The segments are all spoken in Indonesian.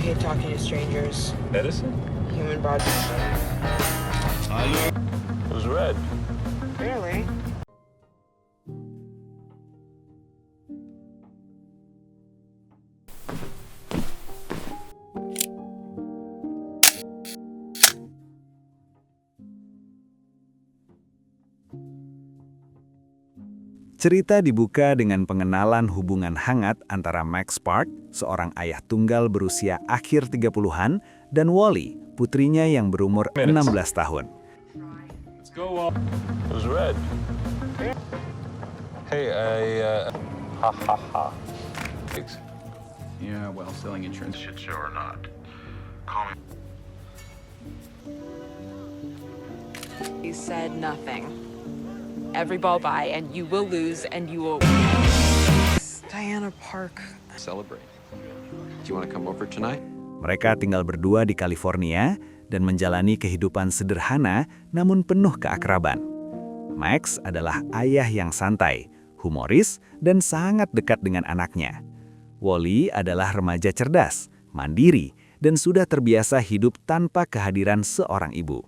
hate talking to strangers. Edison? Human body. It was red. Really? Cerita dibuka dengan pengenalan hubungan hangat antara Max Park, seorang ayah tunggal berusia akhir 30-an, dan Wally, putrinya yang berumur 16 tahun. Let's go. It was red. Hey, ha ha ha. Yeah, well, selling insurance. Shit show or not. Call me. He said nothing. Every ball by, and you will lose, and you will... Diana Park. Celebrate. Do you want to come over tonight? Mereka tinggal berdua di California dan menjalani kehidupan sederhana namun penuh keakraban. Max adalah ayah yang santai, humoris, dan sangat dekat dengan anaknya. Wally adalah remaja cerdas, mandiri, dan sudah terbiasa hidup tanpa kehadiran seorang ibu.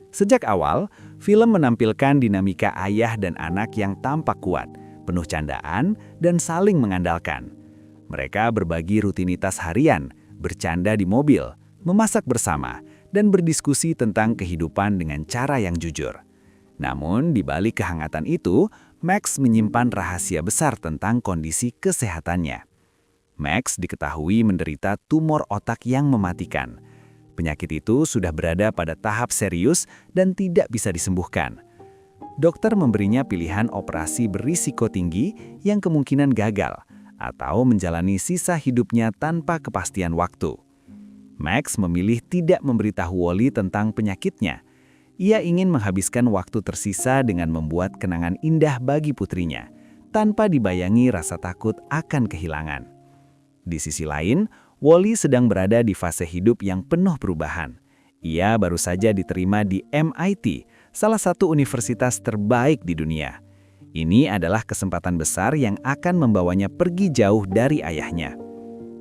Sejak awal, film menampilkan dinamika ayah dan anak yang tampak kuat, penuh candaan, dan saling mengandalkan. Mereka berbagi rutinitas harian, bercanda di mobil, memasak bersama, dan berdiskusi tentang kehidupan dengan cara yang jujur. Namun, di balik kehangatan itu, Max menyimpan rahasia besar tentang kondisi kesehatannya. Max diketahui menderita tumor otak yang mematikan. Penyakit itu sudah berada pada tahap serius dan tidak bisa disembuhkan. Dokter memberinya pilihan operasi berisiko tinggi yang kemungkinan gagal, atau menjalani sisa hidupnya tanpa kepastian waktu. Max memilih tidak memberitahu Wally tentang penyakitnya. Ia ingin menghabiskan waktu tersisa dengan membuat kenangan indah bagi putrinya, tanpa dibayangi rasa takut akan kehilangan. Di sisi lain, Wally sedang berada di fase hidup yang penuh perubahan. Ia baru saja diterima di MIT, salah satu universitas terbaik di dunia. Ini adalah kesempatan besar yang akan membawanya pergi jauh dari ayahnya.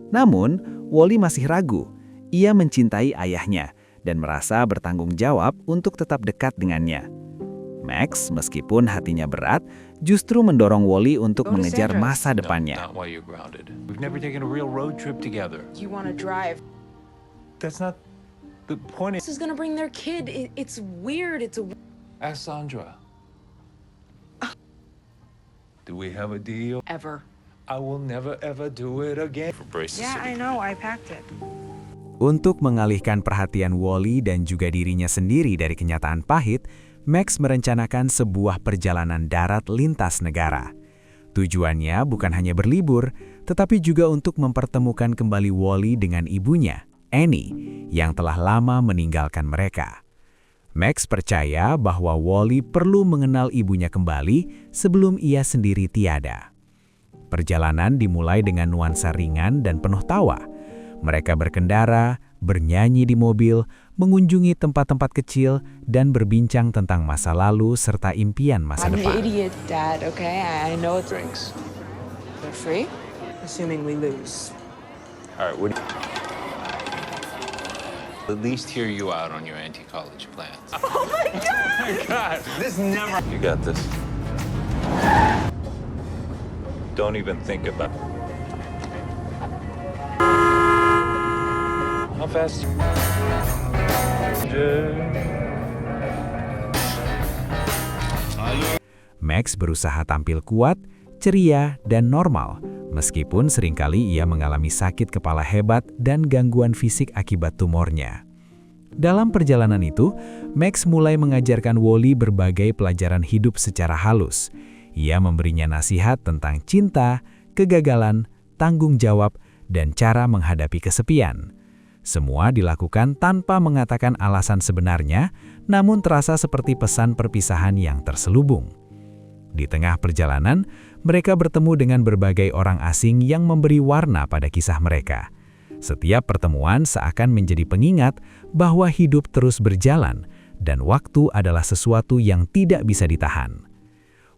Namun, Wally masih ragu. Ia mencintai ayahnya dan merasa bertanggung jawab untuk tetap dekat dengannya. Max, meskipun hatinya berat, justru mendorong Wally untuk mengejar masa depannya. Not while you're grounded. We've never taken a real road trip together. You want to drive? That's not the point. This is gonna bring their kid. It's weird. It's a... Ask Sandra. Do we have a deal? Ever. I will never ever do it again. For braces. Yeah, I know. I packed it. Untuk mengalihkan perhatian Wally dan juga dirinya sendiri dari kenyataan pahit, Max merencanakan sebuah perjalanan darat lintas negara. Tujuannya bukan hanya berlibur, tetapi juga untuk mempertemukan kembali Wally dengan ibunya, Annie, yang telah lama meninggalkan mereka. Max percaya bahwa Wally perlu mengenal ibunya kembali sebelum ia sendiri tiada. Perjalanan dimulai dengan nuansa ringan dan penuh tawa. Mereka berkendara, bernyanyi di mobil, mengunjungi tempat-tempat kecil, dan berbincang tentang masa lalu serta impian masa I'm depan. an idiot, Dad, okay? I know it's... Drinks. They're free? Assuming we lose. All right. At least hear you out on your anti-college plans. Oh my God! This never. You got this. Don't even think about it. How fast? Max berusaha tampil kuat, ceria, dan normal, meskipun seringkali ia mengalami sakit kepala hebat dan gangguan fisik akibat tumornya. Dalam perjalanan itu, Max mulai mengajarkan Wally berbagai pelajaran hidup secara halus. Ia memberinya nasihat tentang cinta, kegagalan, tanggung jawab, dan cara menghadapi kesepian. Semua dilakukan tanpa mengatakan alasan sebenarnya, namun terasa seperti pesan perpisahan yang terselubung. Di tengah perjalanan, mereka bertemu dengan berbagai orang asing yang memberi warna pada kisah mereka. Setiap pertemuan seakan menjadi pengingat bahwa hidup terus berjalan dan waktu adalah sesuatu yang tidak bisa ditahan.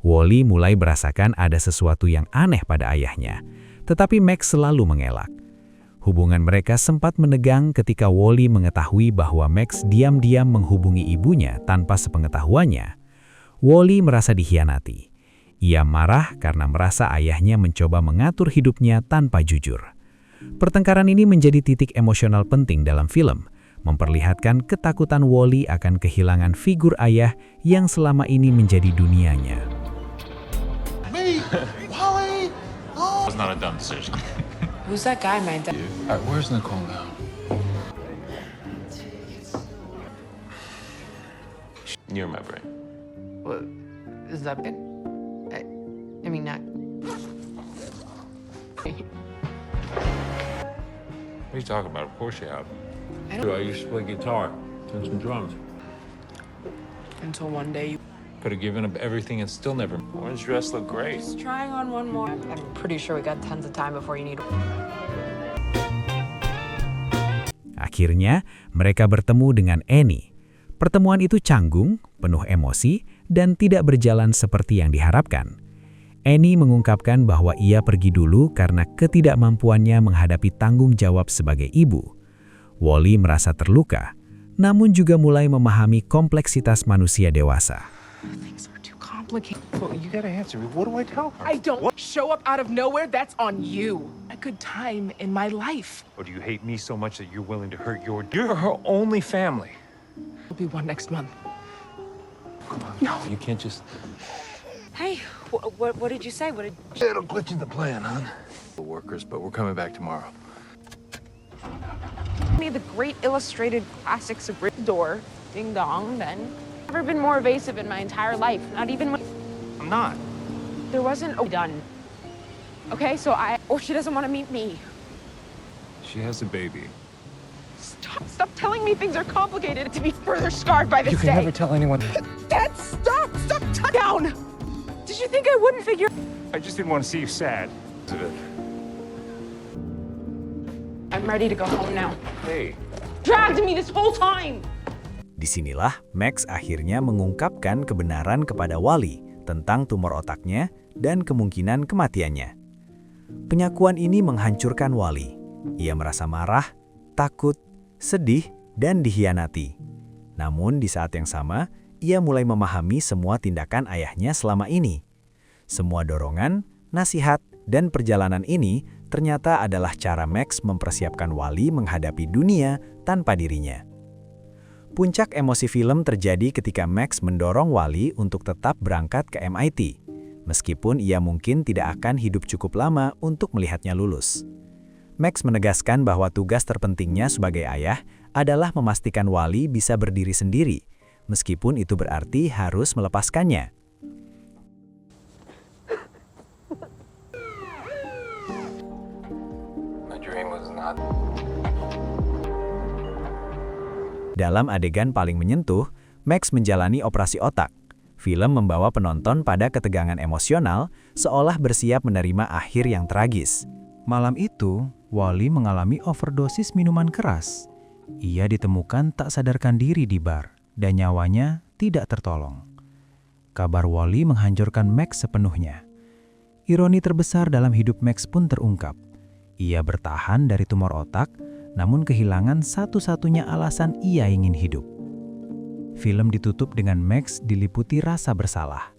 Wally mulai merasakan ada sesuatu yang aneh pada ayahnya, tetapi Max selalu mengelak. Hubungan mereka sempat menegang ketika Wally mengetahui bahwa Max diam-diam menghubungi ibunya tanpa sepengetahuannya. Wally merasa dikhianati. Ia marah karena merasa ayahnya mencoba mengatur hidupnya tanpa jujur. Pertengkaran ini menjadi titik emosional penting dalam film, memperlihatkan ketakutan Wally akan kehilangan figur ayah yang selama ini menjadi dunianya. It's not a dumb decision. Who's that guy, my dad? All right, where's Nicole now? You're my brain. What, is that it? I mean, not. What are you talking about? Of course you have. I used to play guitar and some drums. Until one day you. Could have given up everything and still never. Orange dress look great. Just trying on one more. I'm pretty sure we got tons of time before you need. Akhirnya, mereka bertemu dengan Annie. Pertemuan itu canggung, penuh emosi, dan tidak berjalan seperti yang diharapkan. Annie mengungkapkan bahwa ia pergi dulu karena ketidakmampuannya menghadapi tanggung jawab sebagai ibu. Wally merasa terluka, namun juga mulai memahami kompleksitas manusia dewasa. Things are too complicated. Well, you gotta answer me. What do I tell her? I don't show up out of nowhere. That's on you. A good time in my life. Or do you hate me so much that you're willing to hurt You're her only family. Will be one next month. You can't just. Hey, what did you say? What did? Little glitch in the plan, huh? The workers, but we're coming back tomorrow. Me the great illustrated classics of door, ding dong. Then, never been more evasive in my entire life. Not even when I'm not. there wasn't a done. Okay, so she doesn't want to meet me. She has a baby. Stop telling me things are complicated to be further scarred by this You can day. never tell anyone. Dad, stop down. Did you think I wouldn't figure? I just didn't want to see you sad. I'm ready to go home now. Hey. Dragged me this whole time. Disinilah Max akhirnya mengungkapkan kebenaran kepada Wally tentang tumor otaknya dan kemungkinan kematiannya. Penyakuan ini menghancurkan Wally. Ia merasa marah, takut, sedih, dan dikhianati. Namun di saat yang sama, ia mulai memahami semua tindakan ayahnya selama ini. Semua dorongan, nasihat, dan perjalanan ini ternyata adalah cara Max mempersiapkan Wally menghadapi dunia tanpa dirinya. Puncak emosi film terjadi ketika Max mendorong Wally untuk tetap berangkat ke MIT, meskipun ia mungkin tidak akan hidup cukup lama untuk melihatnya lulus. Max menegaskan bahwa tugas terpentingnya sebagai ayah adalah memastikan Wally bisa berdiri sendiri, meskipun itu berarti harus melepaskannya. Dalam adegan paling menyentuh, Max menjalani operasi otak. Film membawa penonton pada ketegangan emosional, seolah bersiap menerima akhir yang tragis. Malam itu, Wally mengalami overdosis minuman keras. Ia ditemukan tak sadarkan diri di bar, dan nyawanya tidak tertolong. Kabar Wally menghancurkan Max sepenuhnya. Ironi terbesar dalam hidup Max pun terungkap. Ia bertahan dari tumor otak, namun kehilangan satu-satunya alasan ia ingin hidup. Film ditutup dengan Max diliputi rasa bersalah.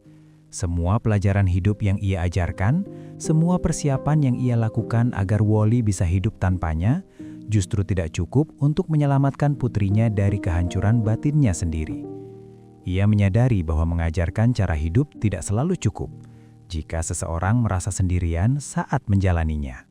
Semua pelajaran hidup yang ia ajarkan, semua persiapan yang ia lakukan agar Wally bisa hidup tanpanya, justru tidak cukup untuk menyelamatkan putrinya dari kehancuran batinnya sendiri. Ia menyadari bahwa mengajarkan cara hidup tidak selalu cukup jika seseorang merasa sendirian saat menjalaninya.